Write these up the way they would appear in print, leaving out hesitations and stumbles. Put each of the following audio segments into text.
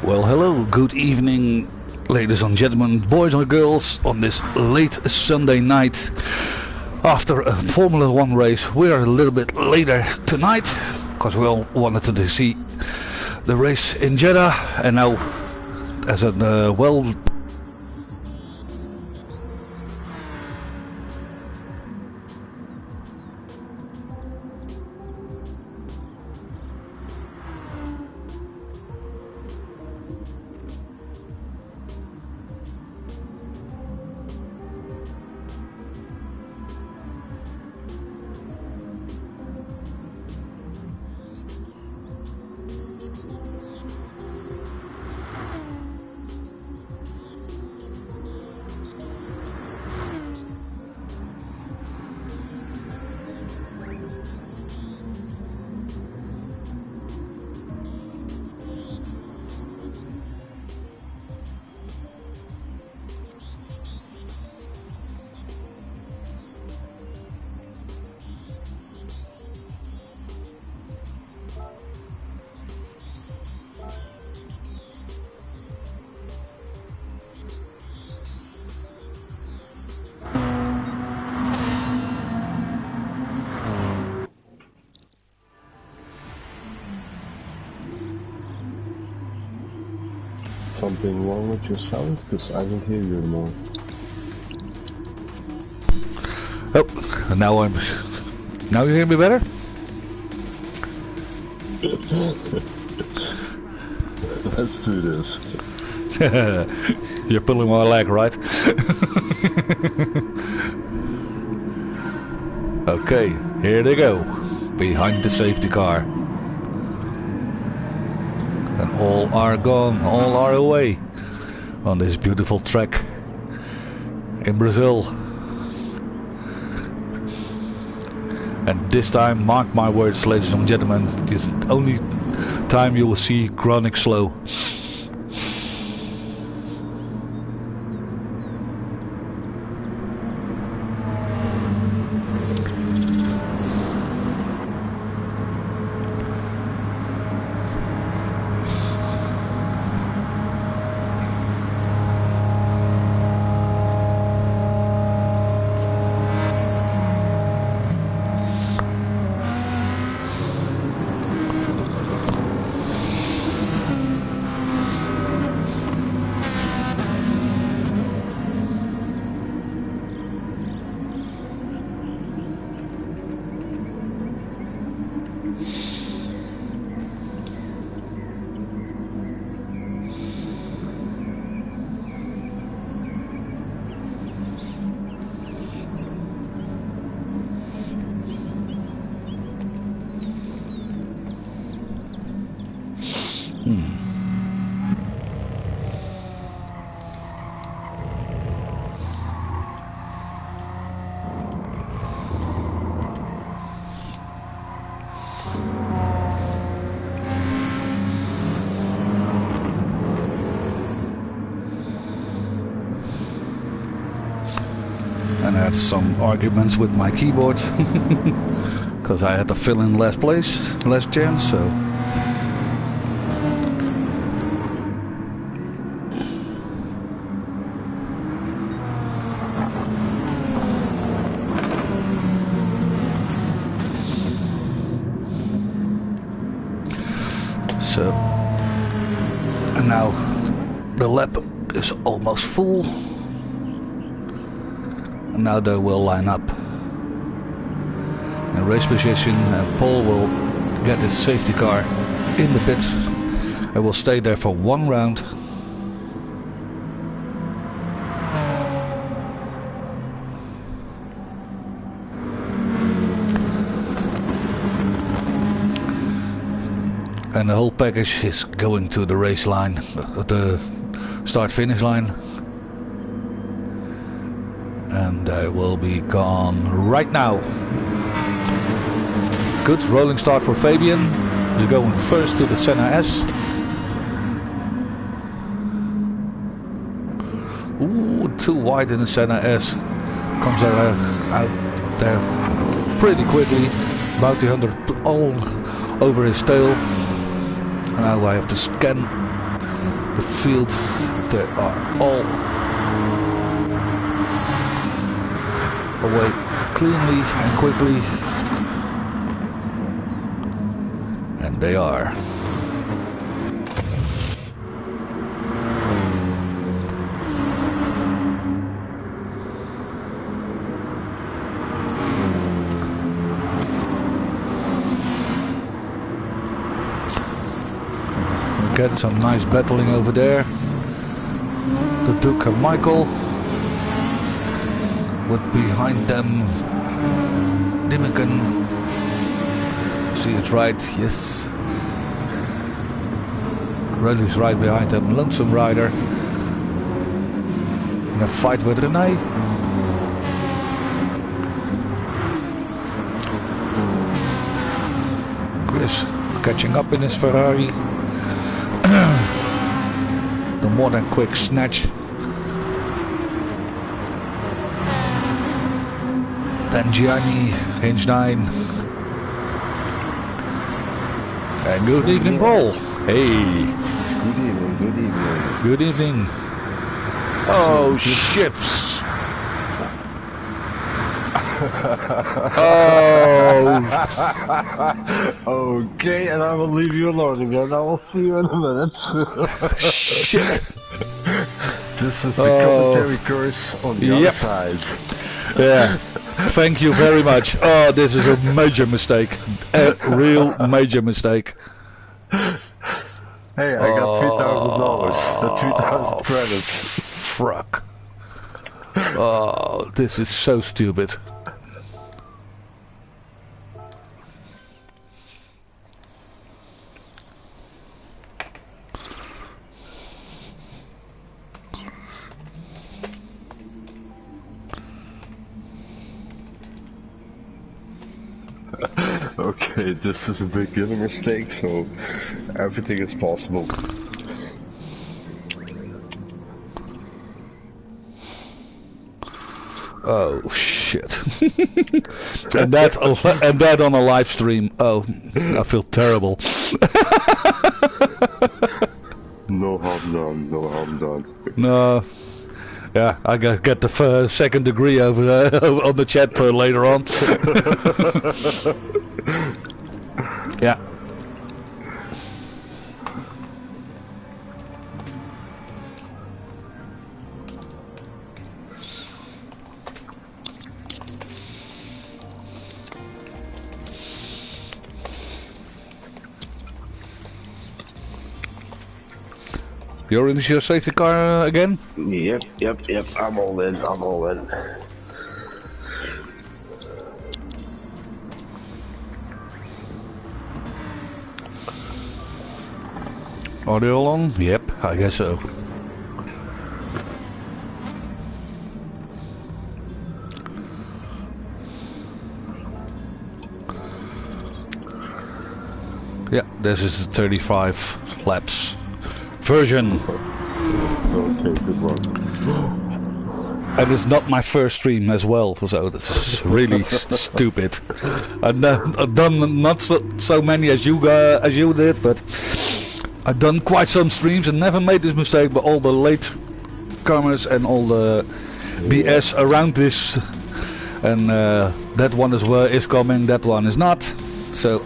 Well, hello, good evening, ladies and gentlemen, boys and girls, on this late Sunday night. After a Formula 1 race, we are a little bit later tonight, because we all wanted to see the race in Jeddah, and now, as a Something wrong with your sound? Because I don't hear you anymore. oh, now you hear me better? Let's do this. You're pulling my leg, right? Okay, here they go, behind the safety car. And all are gone, all are away on this beautiful track in Brazil. And this time, mark my words, ladies and gentlemen, this is the only time you will see chronic slow. And I had some arguments with my keyboard because I had to fill in last chance, so and now the lap is almost full. And now they will line up in race position, and Paul will get his safety car in the pits and will stay there for one round. And the whole package is going to the race line, the start-finish line. And I will be gone right now. Good rolling start for Fabian. He's going first to the Senna S. Ooh, too wide in the Senna S. Comes out there pretty quickly. Bounty Hunter all over his tail. Now I have to scan the fields, they are all away cleanly and quickly. And they are. Get some nice battling over there. The Duke and Michael. With behind them Dimican. See it right, yes. Rudley's right behind them. Lonesome Rider. In a fight with Renee. Chris catching up in his Ferrari. The more than quick snatch. Then Gianni, hinge 9. And good evening, Paul. Hey. Good evening, good evening. Good evening. Oh, shit. Oh. Okay, and I will leave you alone again. I will see you in a minute. Shit. This is the commentary course on the other side. Yeah. Thank you very much. Oh, this is a major mistake. A real major mistake. Hey, I got $3,000. So 3,000 credits. Fuck. Oh, this is so stupid. Okay, this is a beginner mistake, so everything is possible. Oh shit! and that on a live stream. Oh, I feel terrible. No harm done. No harm done. No. Yeah, I get the second degree over on the chat later on. Yeah. You're in your safety car again? Yep. I'm all in. Are they all on? Yep, I guess so. Yeah, this is the 35 laps version. Okay, good one. And it's not my first stream as well, so this is really stupid. I've done not so many as you did, but I've done quite some streams and never made this mistake. But all the late comers and all the BS around this, and that one is coming, that one is not. So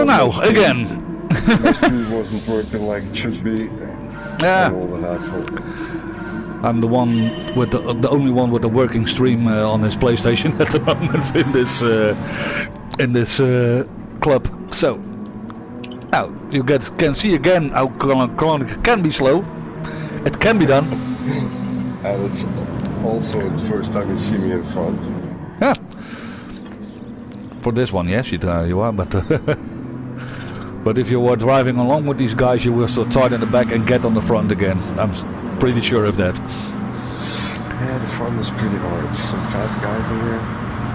now again. S2 wasn't working like it should be. Yeah. I'm the only one with a working stream on his PlayStation at the moment in this club. So now you can see again how Chronic can be slow. It can be done. And it's also the first time you see me in front. Yeah. For this one, yes, you are, but. But if you were driving along with these guys, you will still start in the back and get on the front again. I'm pretty sure of that. Yeah, the front is pretty hard. Some fast guys in here.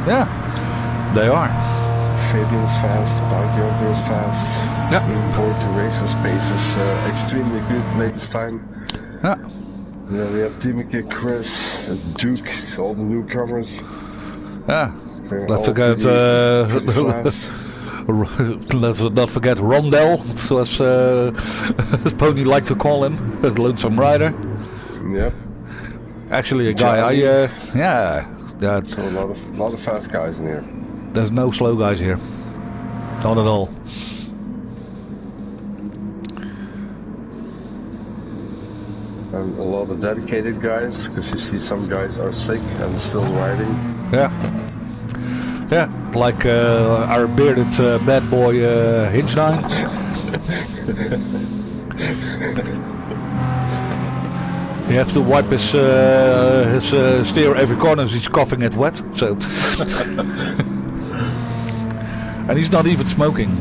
Yeah, they are. Fabian's fast, Bauti is fast. Yeah. Looking forward to races. Pace is extremely good latest time. Yeah. Yeah, we have Timothy, Chris, Duke, all the newcomers. Yeah. Let's forget Let's not forget Rondell, so as Pony liked to call him, the lonesome rider. Yep. Actually, a guy yeah. So a lot of fast guys in here. There's no slow guys here, not at all. And a lot of dedicated guys, because you see some guys are sick and still riding. Yeah. Yeah, like our bearded bad boy Hinchline. He has to wipe his steer every corner as he's coughing it wet. So, and he's not even smoking.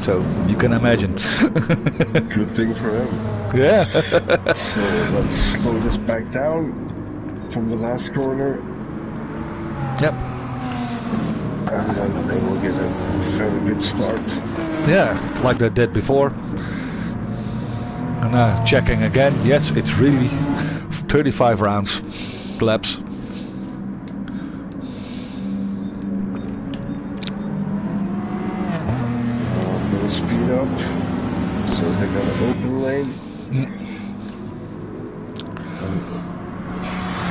So you can imagine. Good thing for him. Yeah. So let's slow this back down from the last corner. Yep. And then they will get a very good start. Yeah, like they did before. And checking again. Yes, it's really 35 rounds laps. Little speed up. So they're gonna open lane.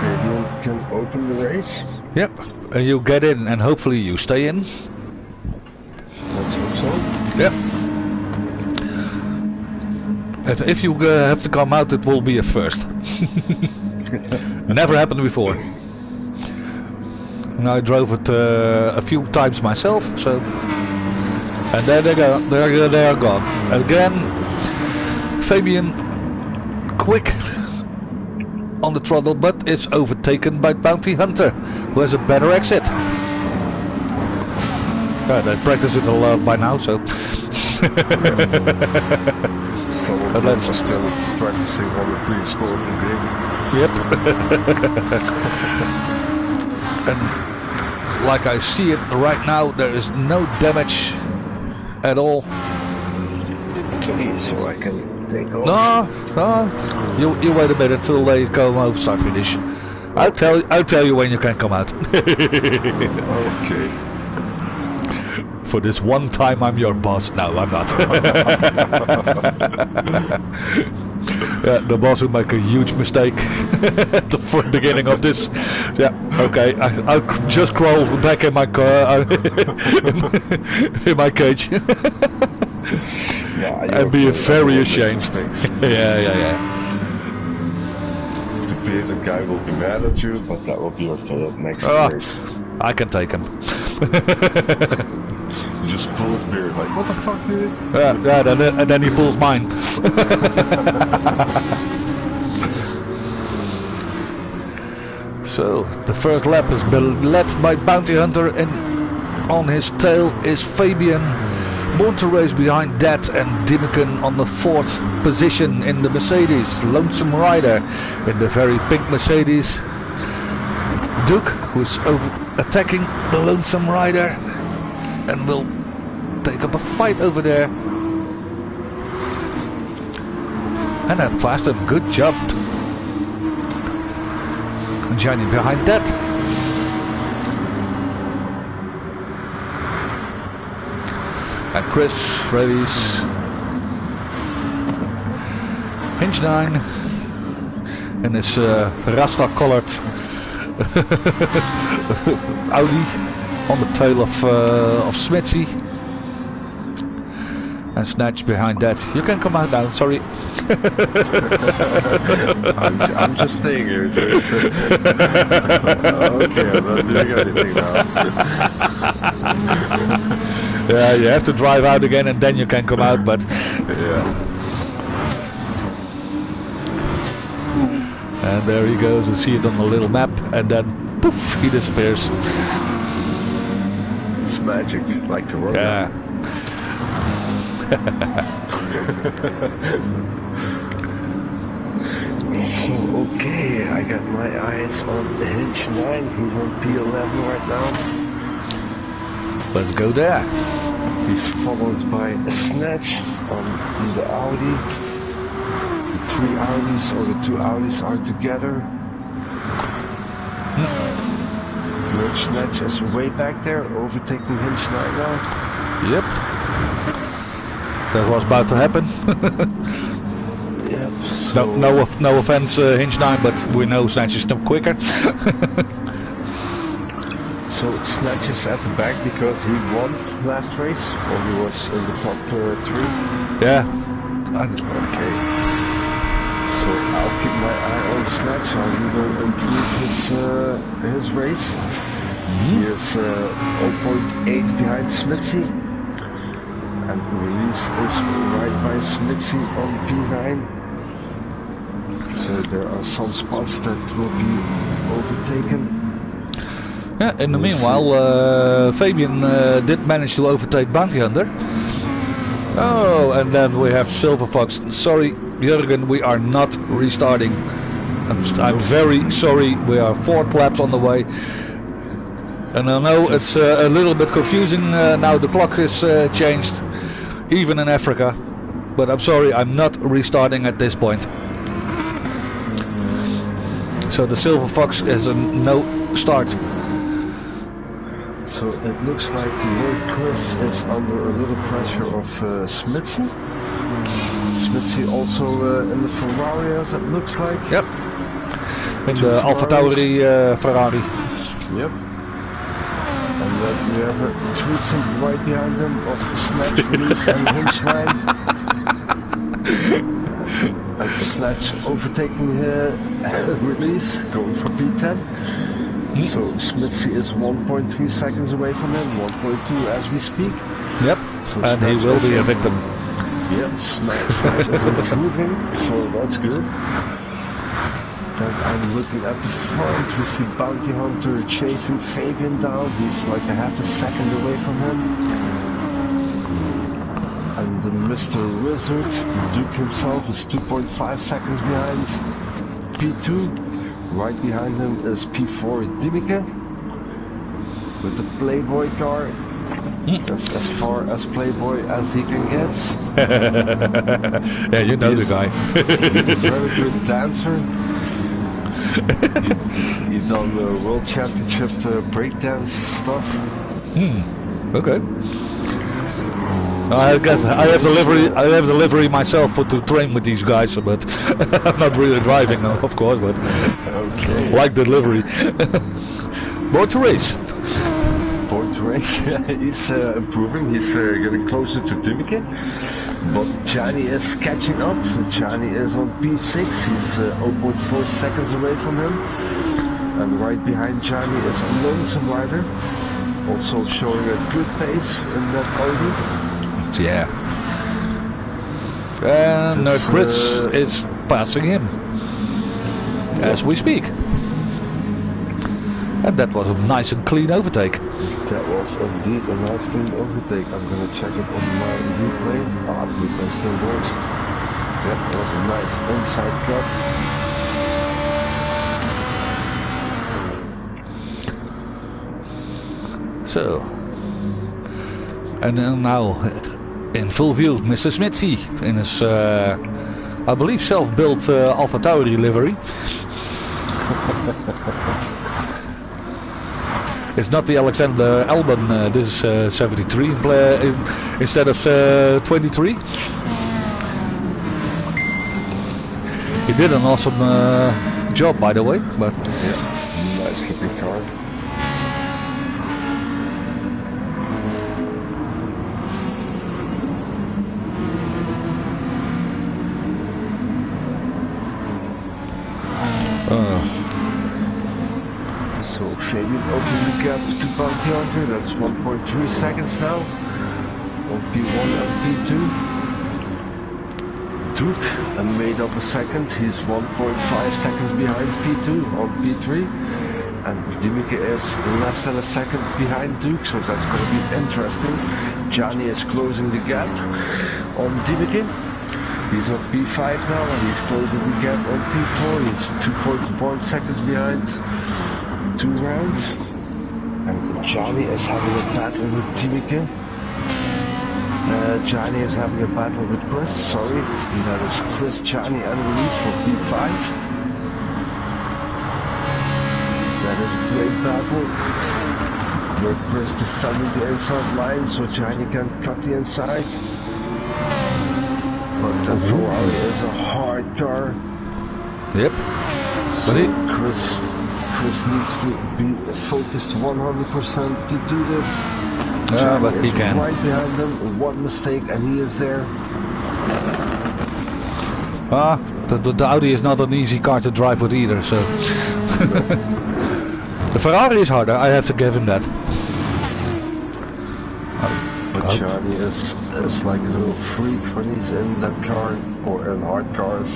Fabian can open the race. Yep, and you get in and hopefully you stay in. Let's hope so. Yep. And if you have to come out, it will be a first. Never happened before. And I drove it a few times myself, so. And there they go, they are gone. Again, Fabian, quick on the throttle, but is overtaken by Bounty Hunter, who has a better exit. They practice it a lot by now, so. But let's still practicing on the pre-historical game. Yep. And like I see it right now, there is no damage at all. Okay, so I can take off. No, you wait a minute till they come over start finish. I'll tell you when you can come out. Okay. For this one time I'm your boss. No, I'm not. Yeah, the boss will make a huge mistake at the beginning of this. Yeah, okay, I'll just crawl back in my car, in my cage. Yeah, and be very ashamed. Yeah. The bearded guy will be mad at you, but that will be okay at next race. I can take him. You just pull his beard like, what the fuck, dude? Yeah, and then he pulls mine. So the first lap has been led by Bounty Hunter, and on his tail is Fabian. Monterey's behind that, and Dimmiken on the 4th position in the Mercedes. Lonesome Rider in the very pink Mercedes. Duke, who's attacking the Lonesome Rider and will take up a fight over there. And then passed him. Good job. And Johnny behind that. And Chris readies. Hinch 9 in his Rasta colored Audi on the tail of Smithy. And Snatch behind that. You can come out now, sorry. I'm just staying here, dude. Okay, I'm not doing anything now. Yeah, you have to drive out again and then you can come out, but yeah. And there he goes, you see it on the little map, and then poof, he disappears. It's magic, like the road. Yeah. Okay, I got my eyes on the Hinch 9. He's on P11 right now. Let's go there. He's followed by a Snatch on the Audi. The 3 Audis or the 2 Audis are together. Snatch is way back there, overtaking Hinch 9 now. Yep. that was about to happen. Yep. No offense, Hinge 9, but we know Snatch is still quicker. So Snatch is at the back because he won last race, or he was in the top 3. Yeah. Okay. So I'll keep my eye on Snatch. I will improve his race. He is 0.8 behind Smithy, and Release is right by Smithy on P9. So there are some spots that will be overtaken. Yeah, in the meanwhile, Fabian did manage to overtake Bounty Hunter. Oh, and then we have Silver Fox. Sorry, Jurgen, we are not restarting. I'm very sorry. We are 4 laps on the way. And I know it's a little bit confusing now. The clock is changed, even in Africa. But I'm sorry, I'm not restarting at this point. So the Silver Fox is a no start. So it looks like Chris is under a little pressure of Smithy. Smithy also in the Ferrari, as it looks like. Yep. In the Alfa Tauri Ferrari. Yep. And then we have a threesome right behind him of Snatch, Release and Hinge 9. And Snatch overtaking Release, going for P10. So Smithy is 1.3 seconds away from him, 1.2 as we speak. Yep, so and he will be a victim. Yep, Snatch is improving, so that's good. Then I'm looking at the front, we see Bounty Hunter chasing Fabian down, he's like a half a second away from him. And Mr. Wizard, Duke himself, is 2.5 seconds behind P2. Right behind him is P4 Dimike with the Playboy car. That's as far as Playboy as he can get. Yeah, you know the guy. He's a very good dancer. He's done the World Championship breakdance stuff. Okay. I guess I have the livery myself to train with these guys, but I'm not really driving, of course. But okay. Like the livery. Born to race. Born to race. He's improving. He's getting closer to Dimike. But Johnny is catching up. Johnny is on P6. He's 0.4 seconds away from him. And right behind Johnny is a Lonesome Rider, also showing a good pace in that Audi. Yeah. And Chris is passing him as we speak. And that was a nice and clean overtake. That was indeed a nice clean overtake. I'm going to check it on my replay. Ah, the replay still works. That was a nice inside cut. So. And then now in full view, Mr. Smithy in his, I believe, self-built Alfa Tauri livery. It's not the Alexander Albon, this is 73 instead of 23. He did an awesome job, by the way. But yeah, nice looking car. So Fabian opened the gap to Bounty Hunter, that's 1.3 seconds now on P1 and P2. Duke made up a second, he's 1.5 seconds behind P2 on P3. And Dimike is less than a second behind Duke, so that's going to be interesting. Johnny is closing the gap on Dimike. He's on P5 now and he's closing the gap on P4. He's 2.1 seconds behind 2 rounds. And Johnny is having a battle with Dimike. Johnny is having a battle with Chris, sorry. That is Chris, Johnny and Release for P5. That is a great battle. Where Chris defending the inside line so Johnny can cut the inside. But the Ferrari is a hard car. Yep. But Chris needs to be focused 100% to do this. Yeah, but he can. Right behind him, one mistake and he is there. The Audi is not an easy car to drive with either, so... The Ferrari is harder, I have to give him that. But Johnny is like a little freak when he's in that car, or in hard cars.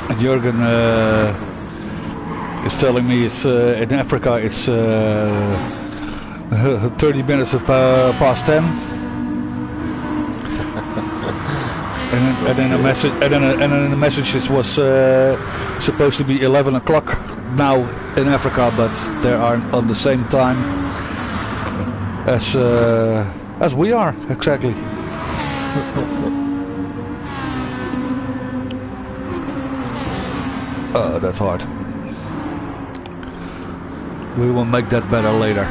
And Jürgen is telling me it's in Africa it's 30 minutes past 10. And then a message, and then the message was supposed to be 11 o'clock now in Africa, but they are on the same time as we are exactly. Oh, that's hard. We will make that better later.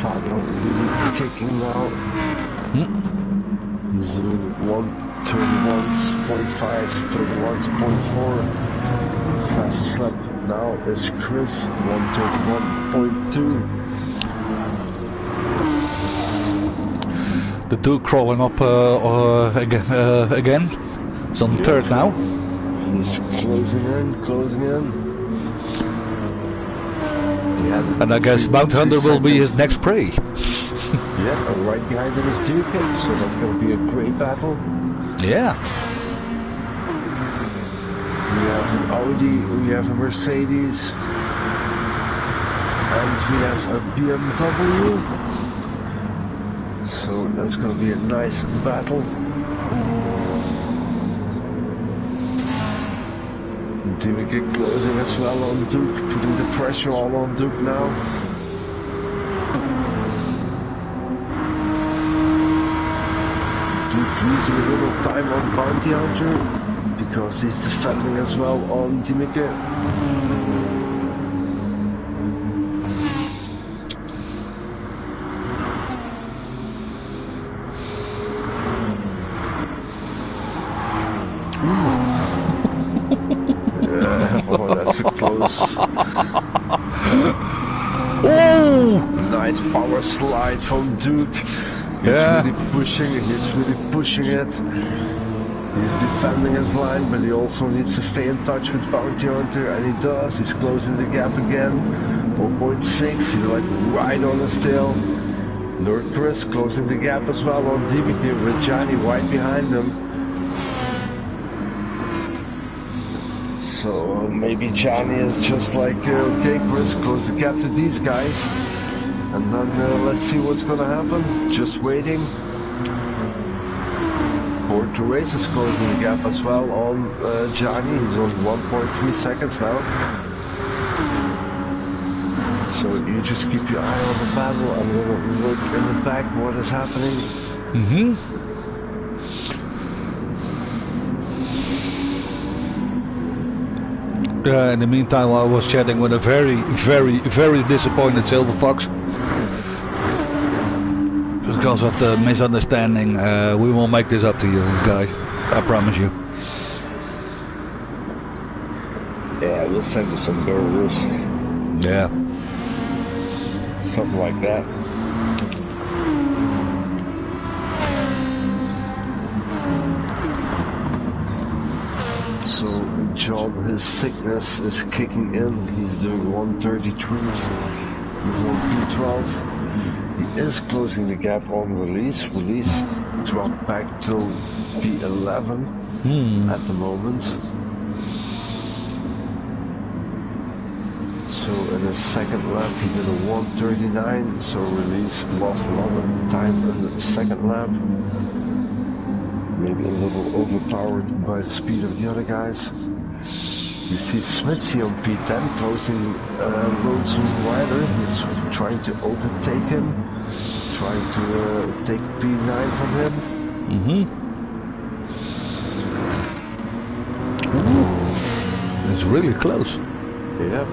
Fabio really kicking now. He's doing 1:31.5, 31.4. Fastest lap now is Chris, 1:31.2. The Duke crawling up again. It's on third now. He's closing in. Yeah, And I guess Mount Hunter will be his next prey. Yeah, and right behind him is Duke, so that's going to be a great battle. Yeah. We have an Audi, we have a Mercedes, and we have a BMW. So that's going to be a nice battle. Dimmick closing as well on Duke, putting the pressure all on Duke now. Duke losing a little time on Bounty Hunter because he's defending as well on Dimmick. Oh, that's a close. Oh! Nice power slide from Duke. He's really pushing it. He's defending his line, but he also needs to stay in touch with Bounty Hunter, and he does. He's closing the gap again. 4.6, he's like right on his tail. Lord Chris closing the gap as well on DBT with Johnny right behind him. So maybe Johnny is just like, okay, Chris, close the gap to these guys, and then let's see what's gonna happen. Just waiting. Board to race is closing the gap as well on Johnny. He's on 1.3 seconds now. So you just keep your eye on the battle and look in the back what is happening. Mm-hmm. In the meantime, I was chatting with a very, very, very disappointed Silver Fox. Because of the misunderstanding, we will make this up to you, guys. I promise you. Yeah, we'll send you some burgers. Yeah. Something like that. So John, his sickness is kicking in. He's doing 1:33s. He's on P12. He is closing the gap on release. Release dropped back to P11 at the moment. So in the second lap he did a 1:39, so release lost a lot of time in the second lap. Maybe a little overpowered by the speed of the other guys. You see Switzy on P10 closing Rhodes Rider. He's trying to overtake him, trying to take P9 from him. It's really close. Yep.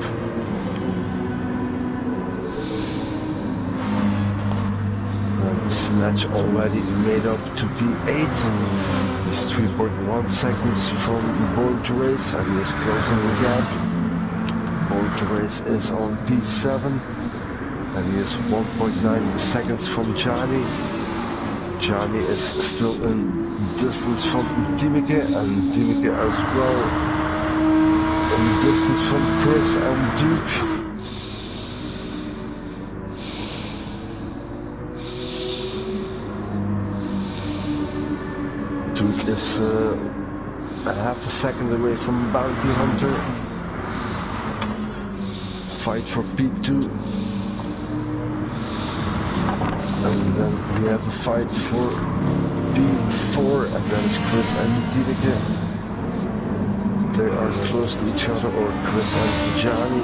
Snatch already made up to P8. He's 3.1 seconds from Born to Race and he is closing the gap. Born to Race is on P7 and he is 1.9 seconds from Johnny. Johnny is still in distance from Dimeke and Dimeke as well in distance from Chris and Duke. Duke is a half a second away from Bounty Hunter. Fight for P2. And then we have a fight for P4 and that is Chris and Dimeke. They are close to each other, or Chris and Johnny.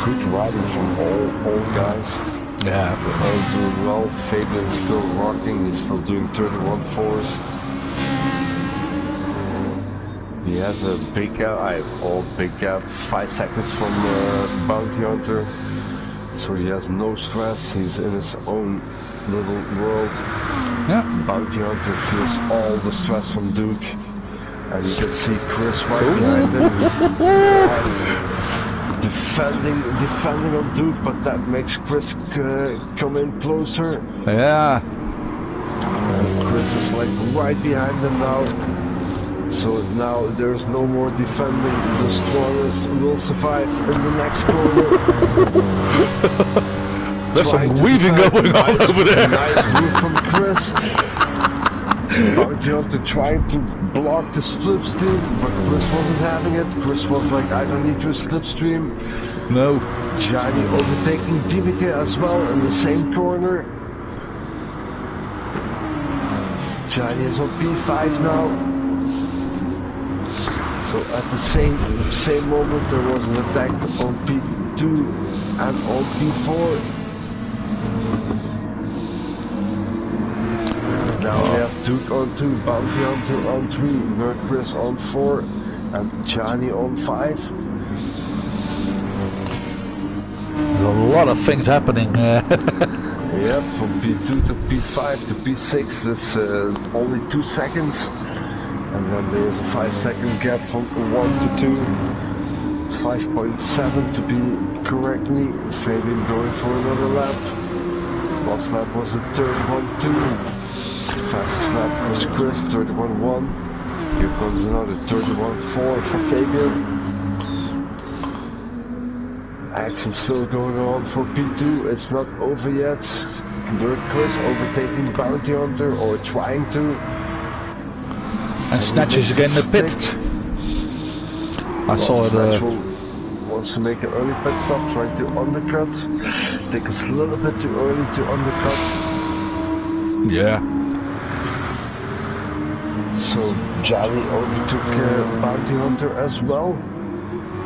Good riding from all guys. Yeah. They're all doing well. Fabian is still rocking, he's still doing 31.4s. He has a big gap, big gap, 5 seconds from Bounty Hunter. So he has no stress, he's in his own little world. Yeah. Bounty Hunter feels all the stress from Duke. And you can see Chris right behind him. Defending on Duke, but that makes Chris come in closer. Yeah. And Chris is like right behind him now. So now there's no more defending. The strongest will survive in the next corner. There's some weaving going on over there. Nice move from Chris. Bounty Hunter trying to block the slipstream, but Chris wasn't having it. Chris was like, I don't need your slipstream. No. Johnny overtaking Dimeke as well in the same corner. Johnny is on P5 now. So at the same moment there was an attack on P2 and on P4. Now we have Duke on 2, Bounty Hunter on 3, Nerd Chris on 4 and Johnny on 5. There's a lot of things happening. Yep, from P2 to P5 to P6 that's only 2 seconds. And then there is a 5-second gap from 1 to 2. 5.7 to be correctly. Fabian going for another lap. Last lap was a 31.2. Fastest lap was Chris, 31.1. Here comes another 31.4 for Fabian. Action still going on for P2, it's not over yet. Dirt Chris overtaking Bounty Hunter, or trying to. And Snatches again the pit. I saw it. Wants to make an early pit stop, trying to undercut. Take us a little bit too early to undercut. Yeah. So Johnny overtook Bounty Hunter as well.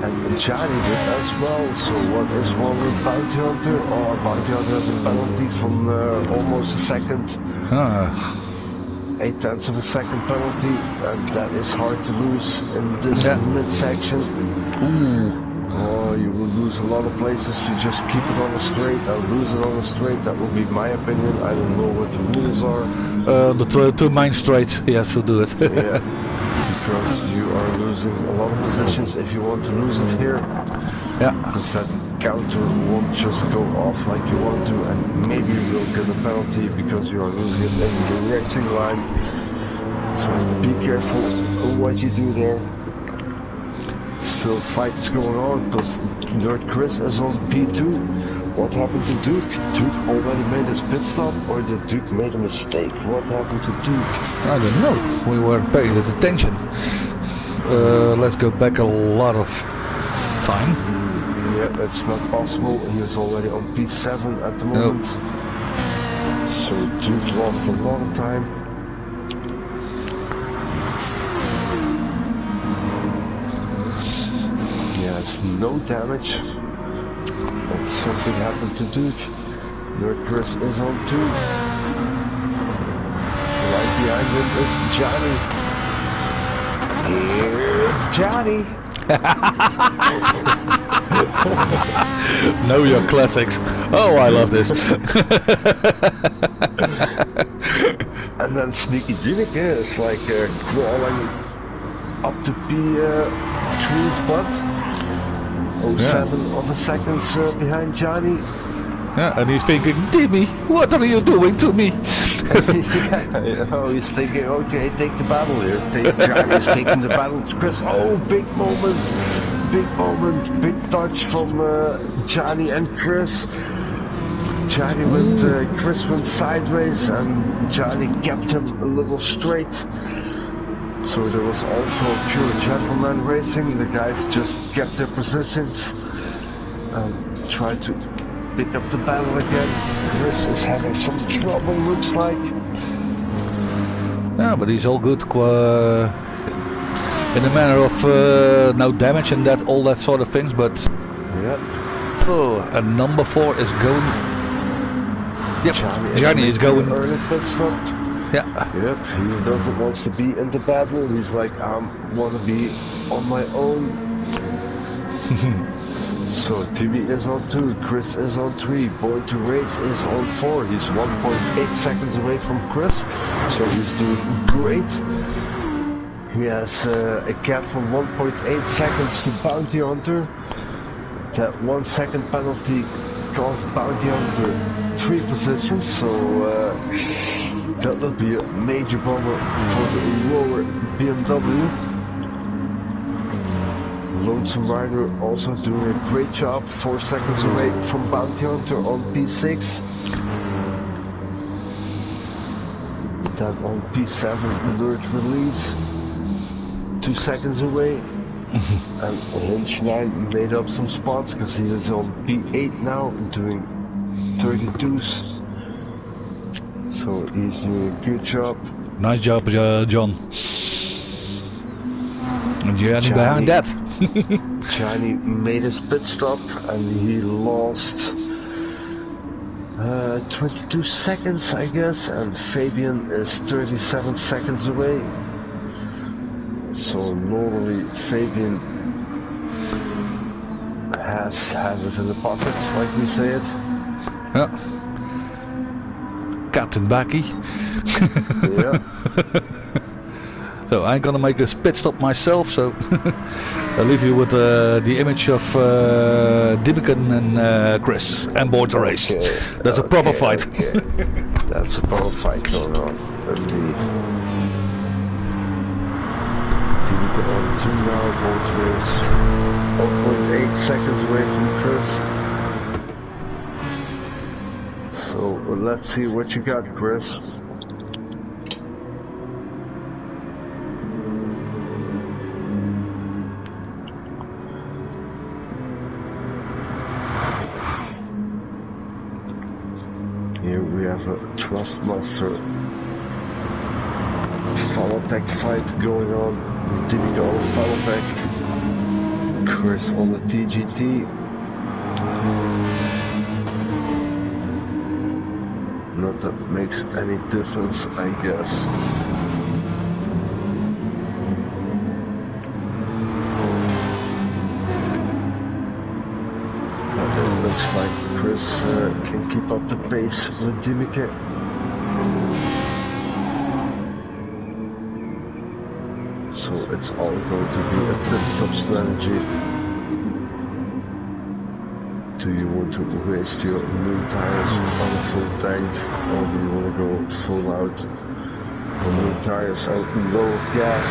And Johnny did as well. So what is wrong with Bounty Hunter? Oh, Bounty Hunter has a penalty from almost a second. 0.8 of a second penalty, and that is hard to lose in this midsection. Oh, you will lose a lot of places if you just keep it on a straight and lose it on a straight. That would be my opinion. I don't know what the rules are. The two main straights, he has to do it. Yeah, because you are losing a lot of positions if you want to lose it here. Yeah. Because that counter won't just go off like you want to, and maybe you will get a penalty because you are losing it in the racing line. So be careful what you do there. Still fights going on because Dirt Chris is on P2. What happened to Duke? Duke already made his pit stop, or did Duke made a mistake? What happened to Duke? I don't know. We were paying attention. Let's go back a lot of time. Yeah, that's not possible. He was already on P7 at the moment. So Duke lost a lot of time. Yes, no damage. But something happened to Duke. Nerd Chris is on 2. Right behind him is Johnny. Here's Johnny. Know your classics. Oh, I love this. And then Sneaky Dinik is like crawling up to P3 spot. 07 of a seconds behind Johnny. Yeah, and he's thinking, Timmy, what are you doing to me? Yeah, oh, he's thinking, okay, take the battle here. Johnny's taking the battle to Chris. Oh, big moment, big touch from Johnny and Chris. Johnny went, Chris went sideways and Johnny kept him a little straight. So there was also pure gentleman racing. The guys just kept their positions and tried to pick up the battle again. Chris is having some trouble, looks like. Yeah, but he's all good in the manner of no damage and that, all that sort of things. But yeah. Oh, and number 4 is going. Yep, Johnny is going. Early pit stop. Yeah. Yep, he doesn't want to be in the battle. He's like, I want to be on my own. So Timmy is on 2, Chris is on 3, Born to Race is on 4. He's 1.8 seconds away from Chris, so he's doing great. He has a gap from 1.8 seconds to Bounty Hunter. That 1 second penalty cost Bounty Hunter 3 positions, so that will be a major bummer for the lower BMW. Lonesome Rider also doing a great job, 4 seconds away from Bounty Hunter on P6. Then on P7, Alert Release, 2 seconds away. And Hinch 9 made up some spots because he is on P8 now, doing 32s. So he's doing a good job. Nice job, John. And Johnny behind that. Johnny made his pit stop and he lost 22 seconds, I guess, and Fabian is 37 seconds away. So normally Fabian has it in the pocket, like we say it. Yeah. Captain Backy. Yeah. So I'm gonna make a pit stop myself, so I'll leave you with the image of Dimmiken and Chris and Born to Race. Okay, That's a proper fight. Okay. That's a proper fight going on. Indeed. Dimmiken on 2 now, Born to Race. 0.8 seconds away from Chris. So let's see what you got, Chris. Here we have a Trustmaster Falotech fight going on. Dimmiken on Falotech, Chris on the TGT. Not that makes any difference, I guess. But it looks like Chris can keep up the pace with Dimmiken. So it's all going to be a pit stop strategy. Do you want to waste your new tires on a full tank, or do you want to go full out on new tires and low gas?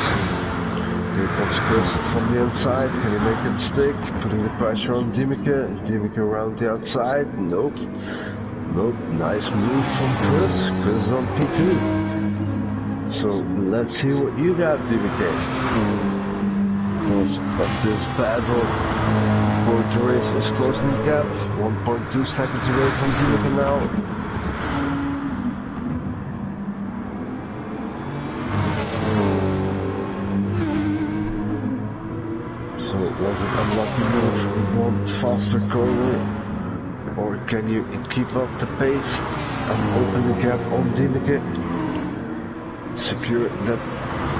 Here comes Chris from the inside. Can he make it stick? Putting the pressure on Dimeke. Dimeke around the outside. Nope. Nope. Nice move from Chris. Chris is on P2. So let's see what you got, Dimeke. Because of this battle, Torres is closing the gap. 1.2 seconds away from Dimeke now. Was it unlucky move, one faster corner, or can you keep up the pace and open the gap on Dimeke? Secure that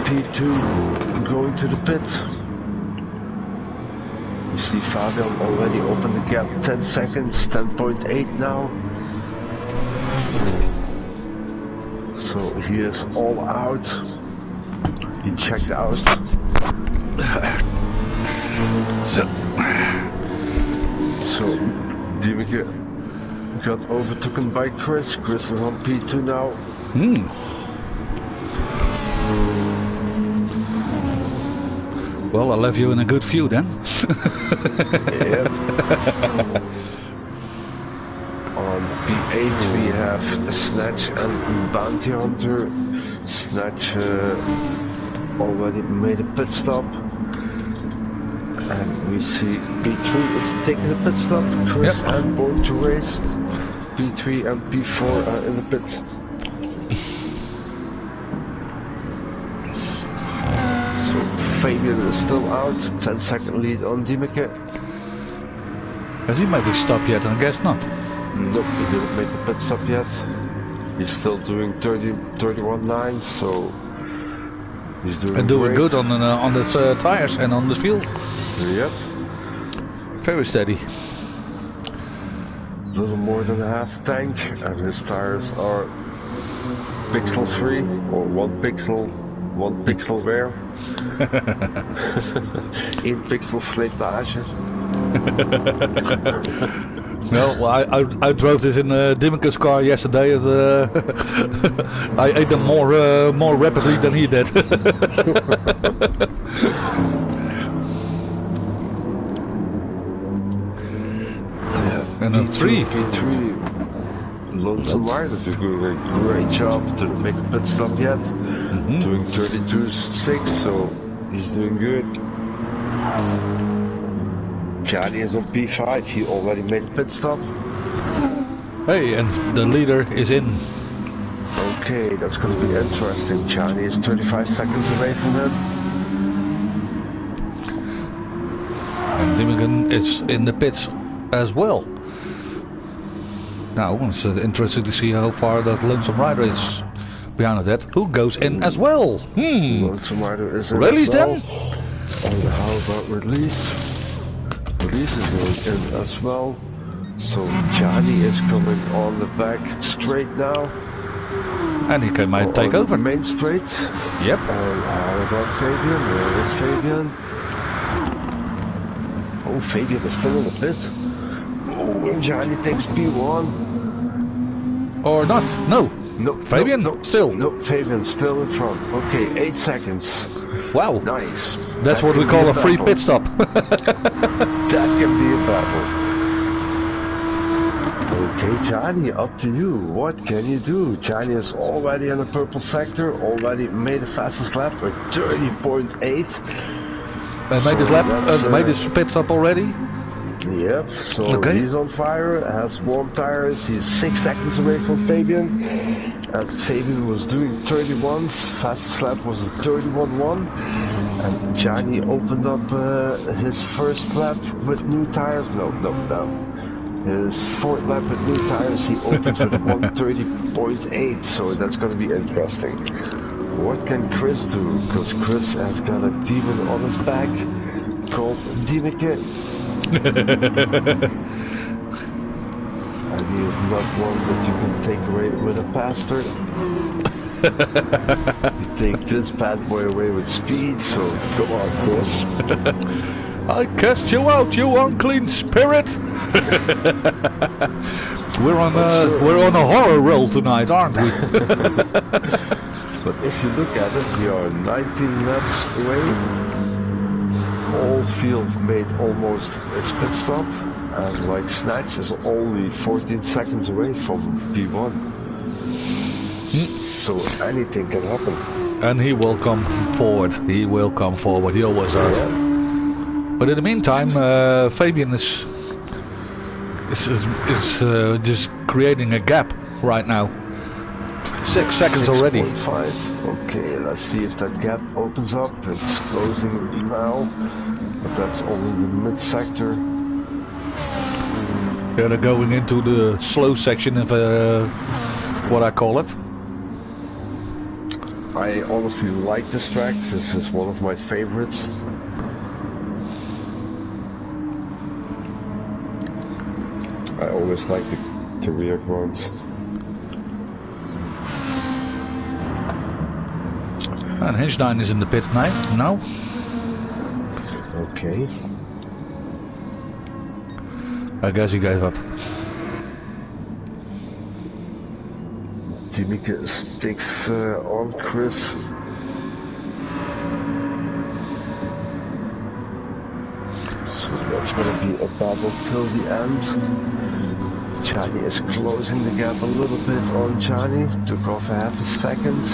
P2 going to the pit. You see Fabian already opened the gap 10 seconds, 10.8 now. So he is all out. He checked out. So Dimeke got overtaken by Chris. Chris is on P2 now. Well, I'll leave you in a good view then. Yep. On P8 we have Snatch and Bounty Hunter. Snatch already made a pit stop. And we see P3 is taking the pit stop. Chris and Born to race. P3 and P4 are in the pit. So Fabian is still out. 10-second lead on Dimeke. Has he made a stop yet? I guess not. Nope, he didn't make the pit stop yet. He's still doing 31.9, so he's doing doing good on the tires and on the fuel. Yep. Very steady. A little more than a half tank, and his tires are pixel free, or one pixel wear. In pixel slijtage. Well, I drove this in Dimmeke's car yesterday, and I ate them more rapidly than he did. And then P3, Lonesome Rider is doing a great job. Didn't make a pit stop yet. Doing 32.6, so he's doing good. Johnny is on P5, he already made a pit stop. Hey, and the leader is in. Okay, that's going to be interesting. Johnny is 35 seconds away from him. And Dimmigan is in the pits as well. Now, it's interesting to see how far that Lonesome Rider is behind that. Who goes in as well? Lonesome Rider is in Release as well. then? And how about Release? Release is going in as well. So Johnny is coming on the back straight now. And he might take over. The main straight. Yep. And how about Fabian? Where is Fabian? Oh, Fabian is still in the pit. Oh, and Johnny takes P1. Or not? No. No, Fabian? No, still? No, Fabian still in front. Okay, 8 seconds. Wow. Nice. That's what we call a free pit stop. That can be a battle. Okay, Johnny, up to you. What can you do? Johnny is already in the purple sector, already made the fastest lap with 30.8. Made his lap, made his pit stop already? Yep, so he's on fire, has warm tires, he's 6 seconds away from Fabian. And Fabian was doing 31s, fastest lap was a 31.1. And Johnny opened up his first lap with new tires, no. His fourth lap with new tires, he opens with 130.8, so that's going to be interesting. What can Chris do? Because Chris has got a demon on his back called Dimeke. And he is not one that you can take away with a pastor. You take this bad boy away with speed, so come on, Chris. I cast you out, you unclean spirit! We're on a horror roll tonight, aren't we? But if you look at it, we are 19 laps away. all field made almost its pit stop, and like Snatch is only 14 seconds away from P1. So anything can happen. And he will come forward. He will come forward. He always does. Yeah. But in the meantime, Fabian is just creating a gap right now. 6 seconds already. 6.5. Okay, let's see if that gap opens up. It's closing now, but that's only the mid-sector. Yeah, they're going into the slow section of what I call it. I honestly like this track. This is one of my favorites. I always like the rear grounds. And Hinstein is in the pit now. Okay. I guess he gave up. Timike sticks on Chris. So that's going to be a battle till the end. Chani is closing the gap a little bit on Chani. Took off half a second.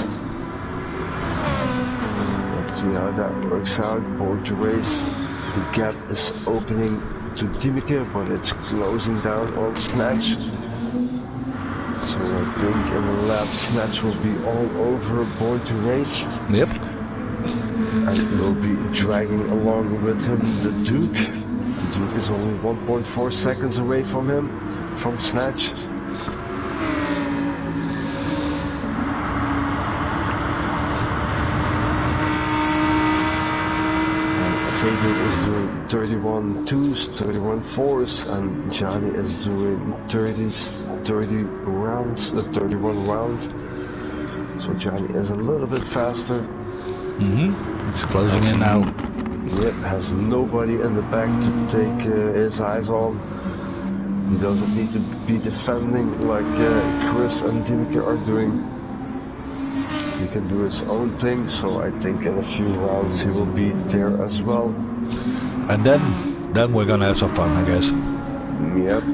Let's see how that works out. Born to race. The gap is opening to Timike, but it's closing down on Snatch. So I think in the lap Snatch will be all over Born to Race. Yep. And will be dragging along with him the Duke. The Duke is only 1.4 seconds away from him, from Snatch. Fabian is doing 31 2s, 31 4s, and Johnny is doing 31 rounds. So Johnny is a little bit faster. He's closing in now. Yep, has nobody in the back to take his eyes on. He doesn't need to be defending like Chris and Timike are doing. He can do his own thing, so I think in a few rounds he will be there as well. And then we're gonna have some fun, I guess. Yep.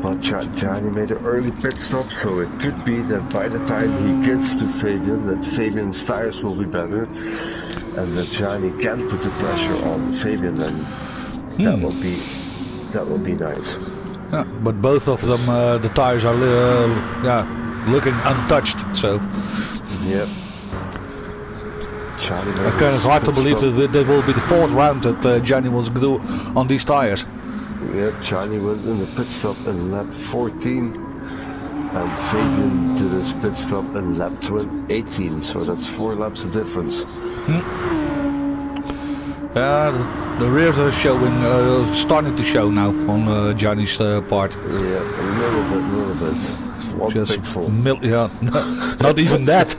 But Johnny made an early pit stop, so it could be that by the time he gets to Fabian, that Fabian's tires will be better, and that Johnny can put the pressure on Fabian, and that will be nice. Yeah, but both of them, the tires are looking untouched. So yep. I kind of hard to believe that will be the 4th round that Johnny will do on these tires. Yep, Johnny went in the pit stop in lap 14, and Fabian did his pit stop in lap 18, so that's 4 laps of difference. The rears are showing, starting to show now on Johnny's part. Yeah, a little bit. One just pixel. Not even that.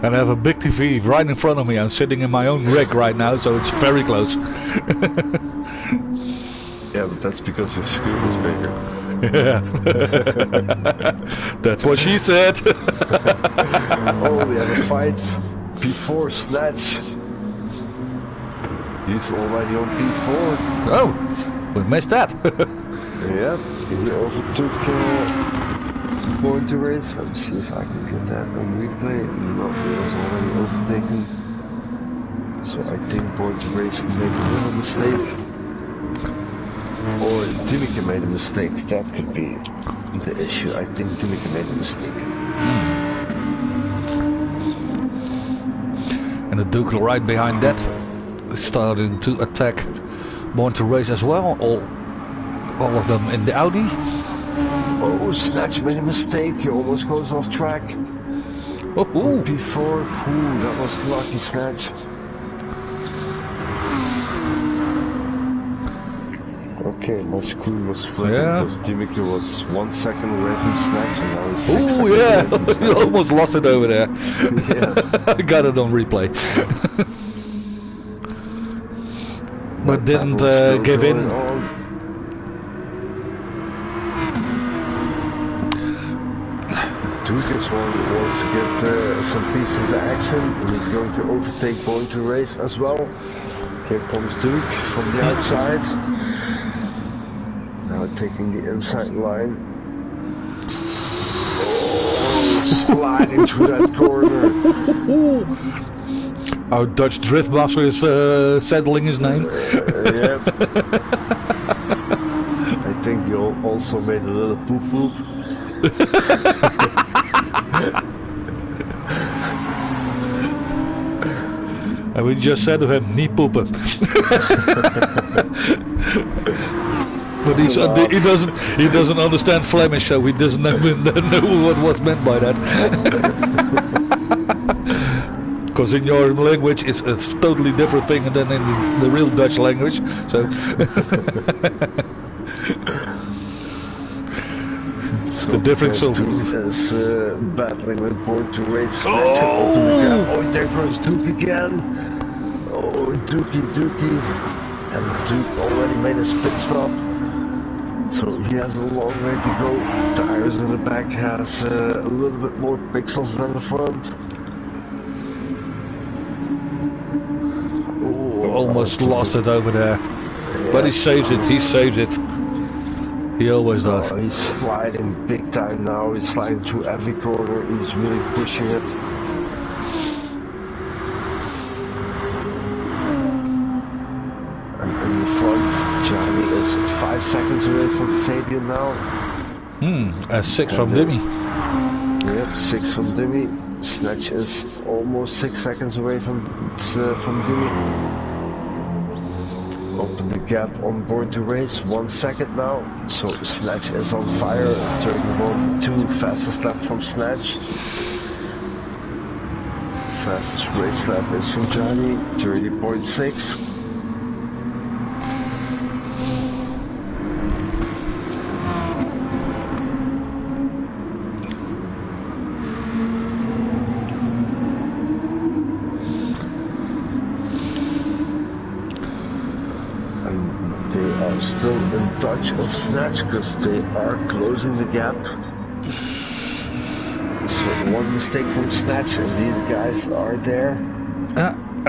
And I have a big TV right in front of me. I'm sitting in my own rig right now, so it's very close. Yeah, but that's because your screen is bigger. Yeah. That's what she said. Oh, we have a fight before Snatch. He's already on P4. Oh, we missed that. Yeah, he overtook Born to Race. Let's see if I can get that on replay. No, he was already overtaken. So I think Born to Race made a little mistake. Or Timike made a mistake. That could be the issue. I think Timike made a mistake. And the Duke right behind that, starting to attack Born to Race as well. All of them in the Audi. Oh, Snatch made a mistake. He almost goes off track. Oh, Before, that was lucky, Snatch. Okay, my screen was flipping because Timike was 1 second away from Snatch, and now he's 6 seconds away from Snatch. You almost lost it over there. Yeah. I got it on replay. But didn't give in. Duke is one who wants to get some piece into action. He's going to overtake Born to Race as well. Here comes Duke from the outside. Now taking the inside line. Oh, sliding through that corner. Our Dutch drift master is settling his name. Yep. I think you also made a little poop poop. And we just said to him, niet poepen. But he doesn't understand Flemish, so he doesn't know what was meant by that. Because in your language it's a totally different thing than in the real Dutch language. So it's the difference of is battling with Born to Race. Oh, there goes Duke again. Oh, Dookie. And Duke already made his pit stop. So he has a long way to go. Tires in the back has a little bit more pixels than the front. Almost lost it over there, but he saves it. He saves it. He always does. Oh, he's sliding big time now. He's sliding through every corner. He's really pushing it. And in the front, Johnny is 5 seconds away from Fabian now. 6 from Dimmy. Yep, 6 from Dimmy. Snatch is almost 6 seconds away from Dimmy. Open the gap on Born to Race, 1 second now. So Snatch is on fire, 31.2, fastest lap from Snatch. Fastest race lap is from Johnny, 30.6. Still in touch of Snatch because they are closing the gap. So one mistake from Snatch and these guys are there.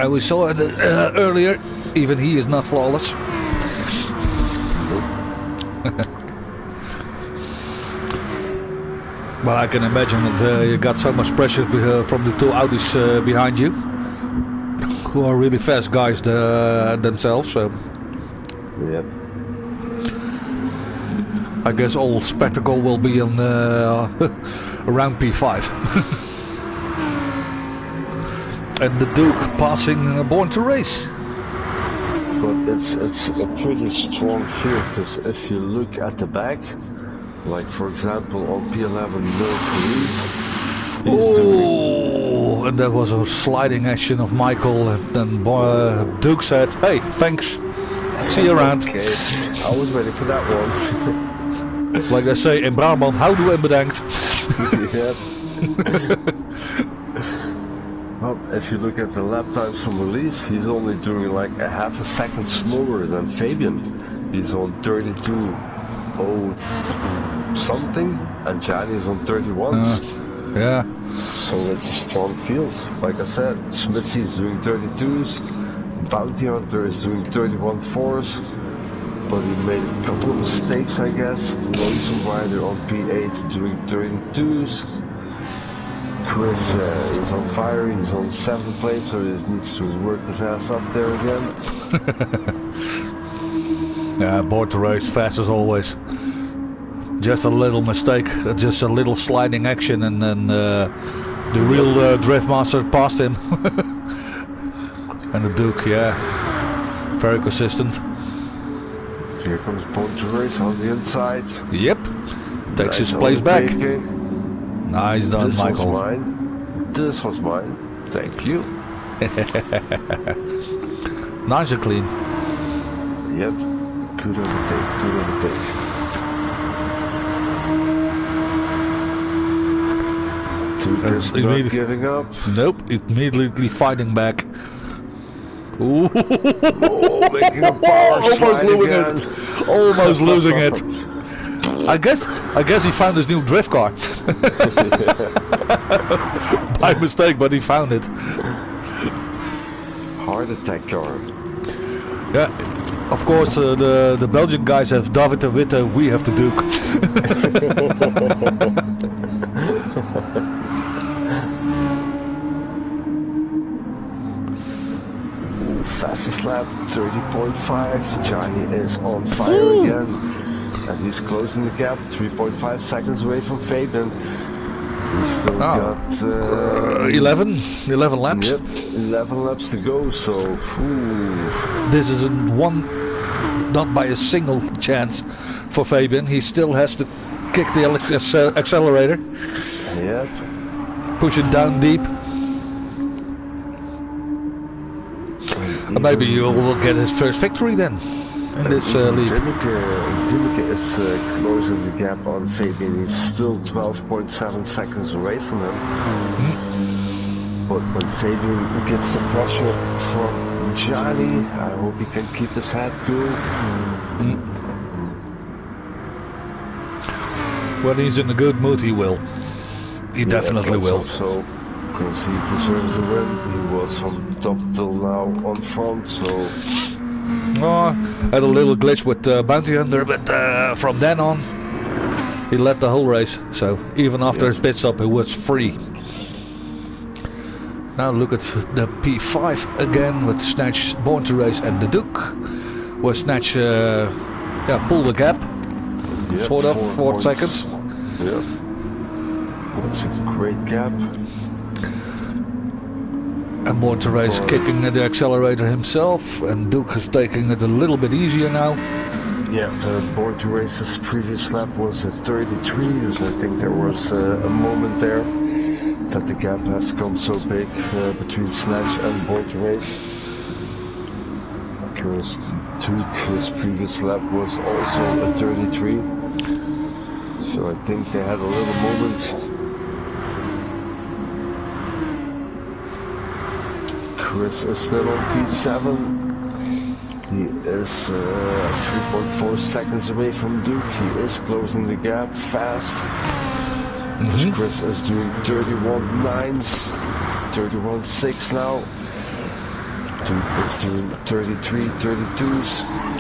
We saw it earlier. Even he is not flawless. But I can imagine that you got so much pressure from the two Audis behind you, who are really fast guys themselves. So. Yep. I guess all spectacle will be on around P5. And the Duke passing Born to Race. But it's a pretty strong field because if you look at the back, like for example on P11 Oh, and that was a sliding action of Michael, and then Duke said, "Hey, thanks. See you around." Okay, I was ready for that one. Like they say in Brabant, houdoe en bedankt. Yeah. Well, if you look at the lap times from release, he's only doing like a half a second slower than Fabian. He's on 32.0 something, and Johnny's on 31. Yeah. So it's a strong field. Like I said, Smithy's doing 32s, Bounty Hunter is doing 31.4s. But he made a couple of mistakes, I guess. Lonesome Rider on P8 doing 32s. Chris is on fire, he's on 7th place, so he needs to work his ass up there again. Yeah, Born to Race, fast as always. Just a little mistake, just a little sliding action, and then the real drift master passed him. And the Duke, yeah, very consistent. Here comes Born to Race on the inside. Yep, takes his place back. Nice done, this Michael. Was mine. This was mine. Thank you. Nice and clean. Yep, good overtake, good overtake. Duke is not giving up. Nope, immediately fighting back. Ooh. Oh, making a power almost losing again. it. Almost losing it. I guess he found his new drift car. By mistake, but he found it. Heart attack car. Yeah, of course the Belgian guys have David de Witte, we have the Duke. Fastest lap, 30.5. Johnny is on fire again. And he's closing the gap, 3.5 seconds away from Fabian. He's still got 11 laps. Yep, 11 laps to go, so this isn't not by a single chance for Fabian. He still has to kick the accelerator. Yep. Push it down deep. Maybe you will get his first victory then in this league. Dimeke is closing the gap on Fabian. He's still 12.7 seconds away from him. But when Fabian gets the pressure from Johnny, I hope he can keep his head cool. When he's in a good mood, he will. He definitely will. So, because he deserves a win. He was from top till now on front, so... Had a little glitch with Bounty Hunter, but from then on, he led the whole race. So even after his pit stop, he was free. Now look at the P5 again with Snatch, Born to Race and the Duke. Where Snatch pull the gap, sort of, 4 seconds. Yeah, that's a great gap. And Born to Race kicking the accelerator himself, and Duke is taking it a little bit easier now. Yeah, Born to Race's previous lap was at 33, so I think there was a moment there that the gap has come so big between Snatch and Born to Race. Because Duke, his previous lap was also at 33, so I think they had a little moment. Chris is still on P7. He is 3.4 seconds away from Duke. He is closing the gap fast. Chris is doing 31.9s, 31.6 now. Duke is doing 33, 32s.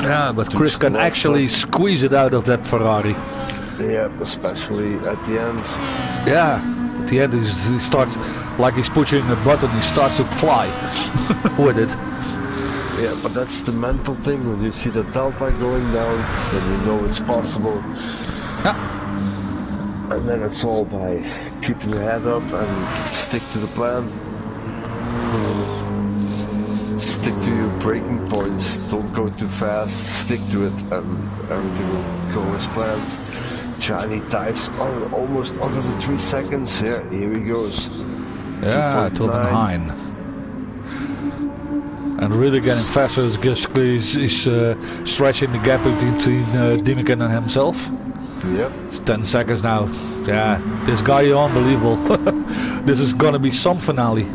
Yeah, but Chris can actually squeeze it out of that Ferrari. Yeah, especially at the end. Yeah. At the end, he starts, like he's pushing a button, he starts to fly with it. Yeah, but that's the mental thing. When you see the delta going down, then you know it's possible. Yeah. And then it's all by keeping your head up and stick to the plan. Stick to your braking points. Don't go too fast. Stick to it, and everything will go as planned. Johnny dives almost under the 3 seconds. Yeah, here he goes. Yeah, Torben Hein. And really getting faster. He's stretching the gap between Dimeke and himself. Yep. It's 10 seconds now. Yeah, this guy is unbelievable. This is gonna be some finale.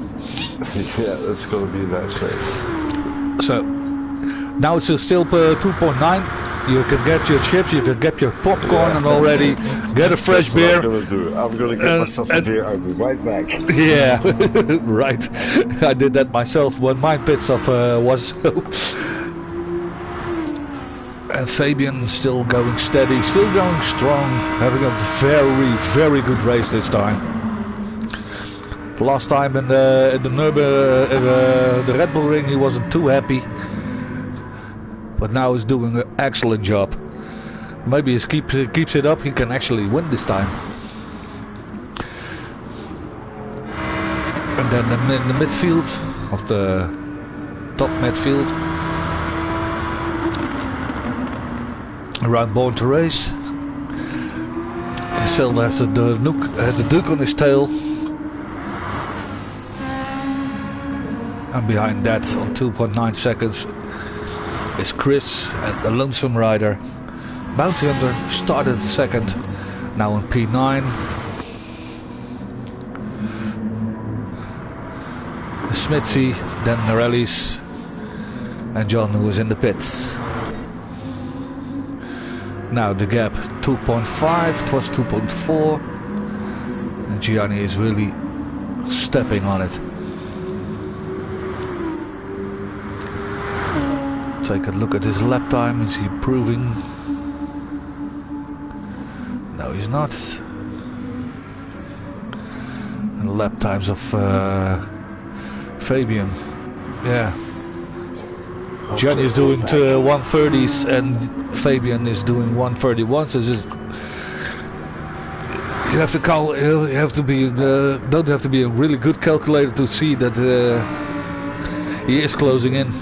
Yeah, it's gonna be a nice race. So now it's still 2.9. You can get your chips, you can get your popcorn, and already get a fresh beer. I'm gonna get myself a beer. I'll be right back. Yeah, right. I did that myself when my pit stop was. And Fabian still going steady, still going strong, having a very, very good race this time. Last time in the the Red Bull Ring, he wasn't too happy. But now he's doing an excellent job. Maybe he keeps it up, he can actually win this time. And then in the midfield, of the top midfield, around Born to Race, he still has the Duke on his tail. And behind that, on 2.9 seconds, is Chris and the Lonesome Rider. Bounty Hunter started second, now on P9. Smithy, then Norellis, and John, who is in the pits. Now the gap 2.5 plus 2.4. Gianni is really stepping on it. Take a look at his lap time. Is he improving? No, he's not. And lap times of Fabian. Yeah. Gianni is doing 130s and Fabian is doing 131. So just you have to call. You have to be. Don't have to be a really good calculator to see that he is closing in.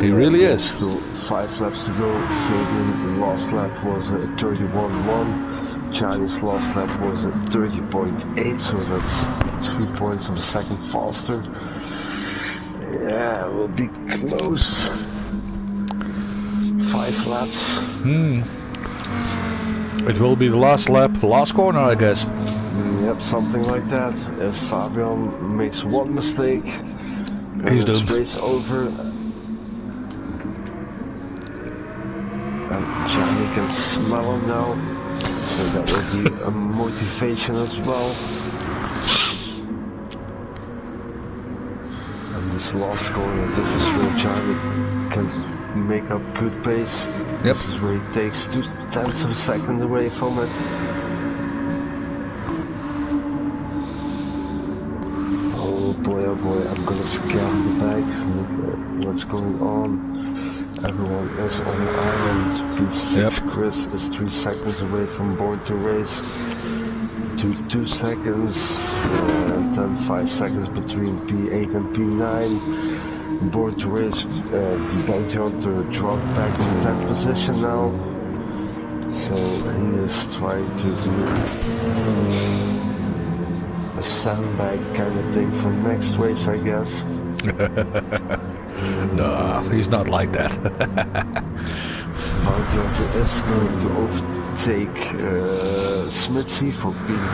He really is. So 5 laps to go. Fabian last lap was 31.1. Gianni's last lap was 30.8. So that's 3 points of a second faster. Yeah, we'll be close. 5 laps. It will be the last lap, last corner, I guess. Yep, something like that. If Fabian makes one mistake, he's doomed. Race over. And Gianni can smell him now, so that will be a motivation as well. This last corner, this is where Gianni can make up good pace. Yep. This is where he takes 0.2 of a second away from it. Oh boy, I'm gonna scan the back, look at what's going on. Everyone is on the island. P6 yep. Chris is 3 seconds away from Born to Race. 2 seconds, and then 5 seconds between P8 and P9. Born to Race, Bounty Hunter dropped back to 10th position now. So he is trying to do a sandbag kind of thing for next race, I guess. No, he's not like that. Bounty Hunter is going to overtake Smithy for P9.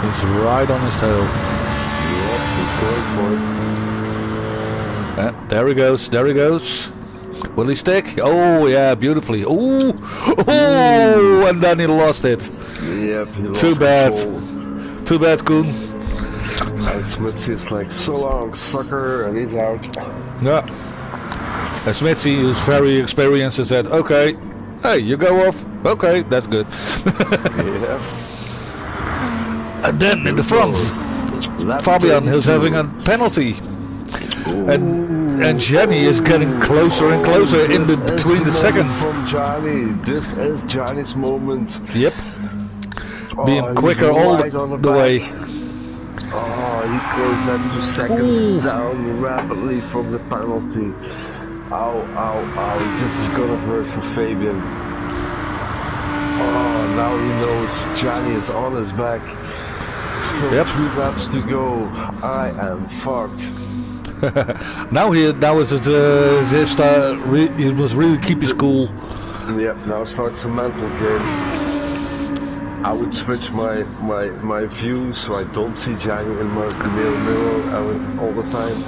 He's right on his tail. Yep, he's going for it. There he goes, there he goes. Will he stick? Oh yeah, beautifully. Oh, and then he lost it. Yep, he lost Too bad. control. Too bad, Koen. And Smithy is like, so long, sucker, and he's out. Yeah. And Smithy, who's very experienced, said, okay, hey, you go off. Okay, that's good. Yeah. And then in the front, Fabian is having a penalty. And Gianni is getting closer and closer in between the seconds. From Gianni, this is Gianni's moment. Yep. Being quicker all the way. Oh, he goes at 2 seconds down rapidly from the penalty. Ow, ow, ow. This is gonna hurt for Fabian. Oh, now he knows Gianni is on his back. Still 2 laps to go. I am fucked. Now he must really keep his cool. Yep, now starts a mental game. I would switch my view so I don't see Gianni in my mirror all the time.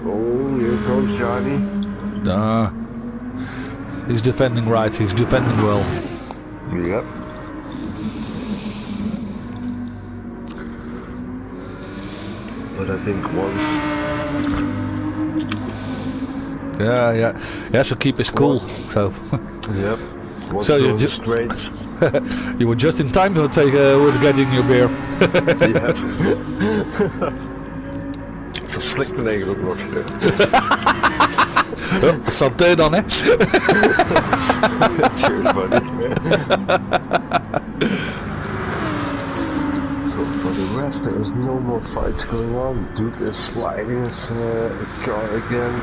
Oh, here comes Gianni. He's defending right, he's defending well. Yep. But I think once... Yeah, he has to keep his cool, so... Yep. Once so you just straight. You were just in time to take with getting your beer. Yep. Verslikt mijn eigen ook nog. Santé dan, hè? Cheers, buddy. So for the rest, there is no more fights going on. Duke is sliding his car again.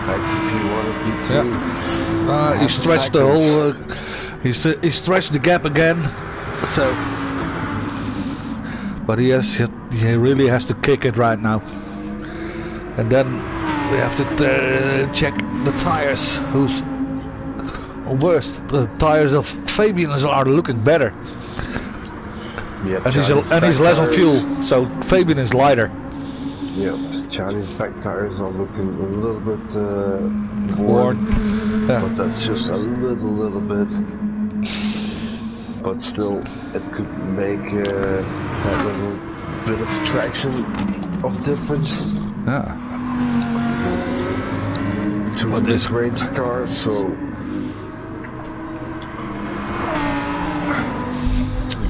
Back to P1 and he stretched the whole. He stretched the gap again. So, but he really has to kick it right now. And then we have to check the tires. Who's worst? The tires of Fabian are looking better. Yep, and he's less on fuel, so Fabian is lighter. Yep, Chinese back tires are looking a little bit worn, yeah. But that's just a little bit. But still, it could make that little bit of traction of difference. Yeah. To this range car, so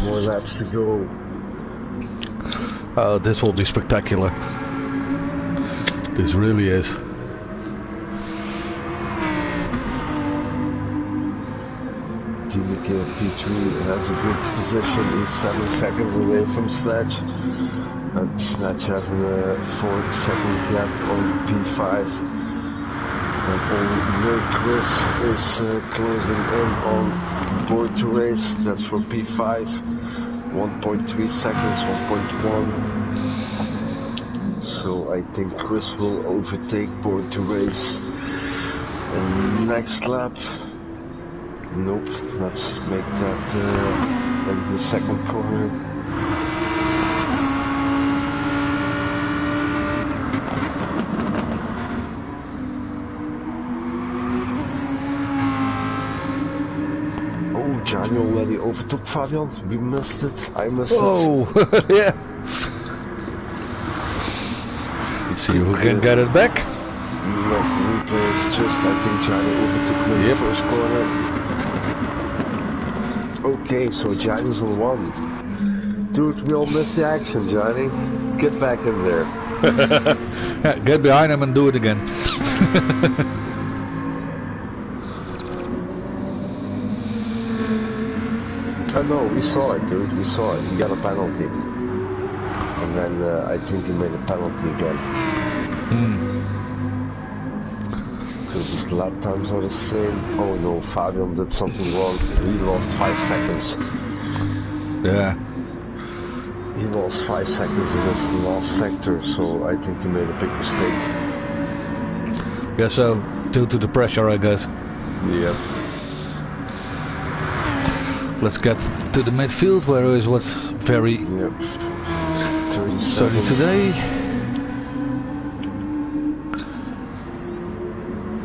more laps to go. Oh, this will be spectacular. This really is. P3 has a good position. He's 7 seconds away from Snatch. And Snatch has a 4-second gap on P5. And only Chris is closing in on Board to Race. That's for P5. 1.3 seconds, 1.1. So I think Chris will overtake Board to Race in the next lap. Nope, let's make that in the second corner. Oh, Johnny already overtook Fabian. We missed it. I missed it. Oh, yeah. Let's see if we can get it back. No, replay is just, I think Johnny overtook me in the first corner. Okay, so Johnny's on 1. Dude, we all missed the action, Johnny. Get back in there. Yeah, get behind him and do it again. No, we saw it, dude. We saw it. He got a penalty. And then I think he made a penalty again. Because his lap times are the same. Oh no, Fabian did something wrong. He lost 5 seconds. Yeah. He lost 5 seconds in his last sector, so I think he made a big mistake. Yeah, so due to the pressure, I guess. Yeah. Let's get to the midfield, where is what's very sunny today.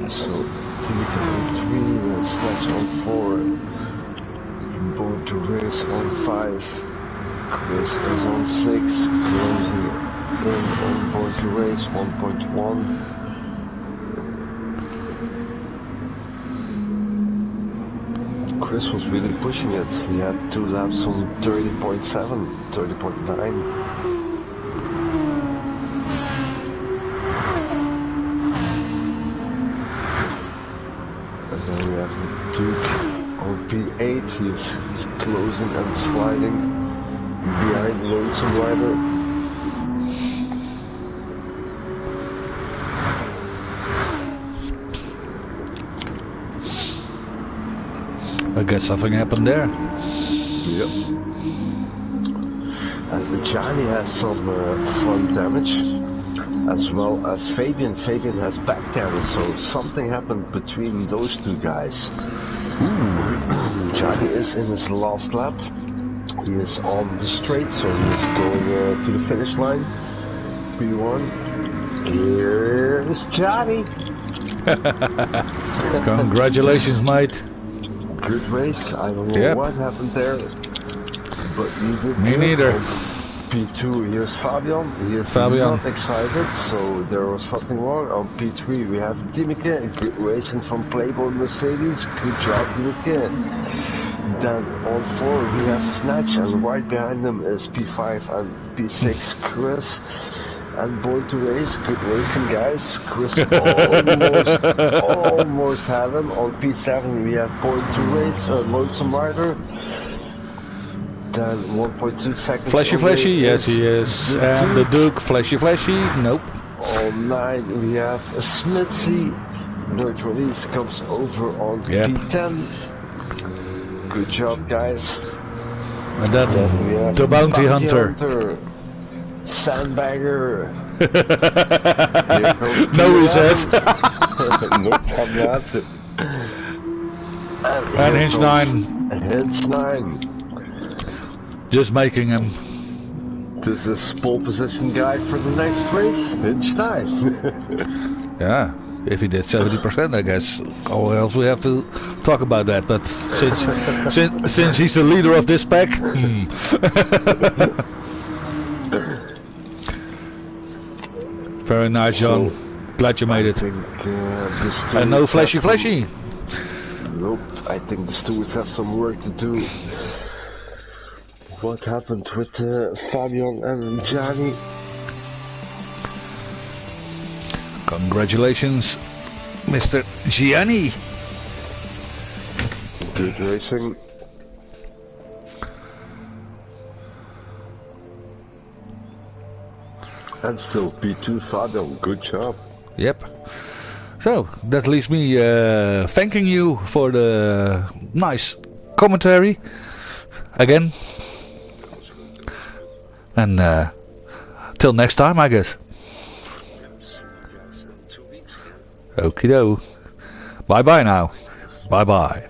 So, Timika on 3, Snatch on 4, Board to Race on 5, Chris is on 6, closing in on Board to Race 1.1. Chris was really pushing it. He had 2 laps on 30.7, 30.9. And then we have the Duke on P8. He's closing and sliding behind Lonesome Rider. I guess something happened there. Yep. And Johnny has some front damage, as well as Fabian. Fabian has back damage, so something happened between those two guys. Johnny is in his last lap. He is on the straight, so he is going to the finish line. P1. Here is Johnny. Congratulations, mate. Good race. I don't know what happened there, but you did. Me neither. P2, here's Fabian. He is not excited, so there was something wrong. On P3 we have Timike, good racing from Playboy Mercedes. Good job, Timike. Then on 4 we have Snatch, and right behind them is P5 and P6 Chris. And Board to Race, good racing guys. Chris almost had him. On P7 we have Board to Race, Lonesome Rider. Then 1.2 seconds. Flashy, yes he is. And the Duke, flashy, nope. On 9 we have Smithy. Dirt release comes over on P10. Good job, guys. And then we have the bounty hunter. Sandbagger. No, he says. Nope, I'm not. And hinge 9. Hinge 9. Just making him. This is pole position guy for the next race. Hinge 9. Yeah, if he did 70%, I guess. Or else we have to talk about that. But since he's the leader of this pack. Very nice, John. Glad you made it. And no flashy. Nope, I think the stewards have some work to do. What happened with Fabian and Gianni? Congratulations, Mr. Gianni. Good racing. And still P2 Fabian, good job. Yep. So, that leaves me thanking you for the nice commentary again. And till next time, I guess. Okie doke. Bye bye now. Bye bye.